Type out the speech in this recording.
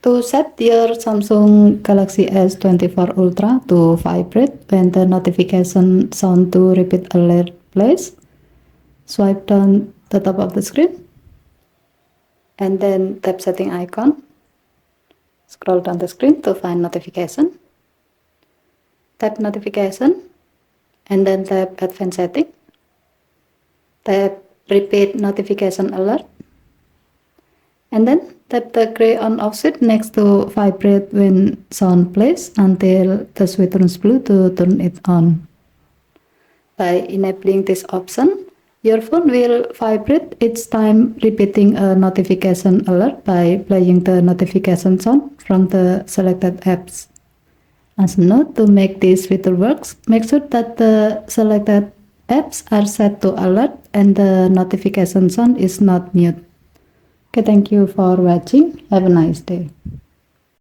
To set your Samsung Galaxy S24 Ultra to vibrate when the notification sound to repeat alert plays, swipe down the top of the screen and then tap setting icon. Scroll down the screen to find notification. Tap notification and then tap advanced setting. Tap repeat notification alert. And then tap the gray on off switch next to vibrate when sound plays until the switch turns blue to turn it on. By enabling this option, your phone will vibrate each time repeating a notification alert by playing the notification sound from the selected apps. As a note, to make this feature work, make sure that the selected apps are set to alert and the notification sound is not mute. Okay, thank you for watching. Have a nice day.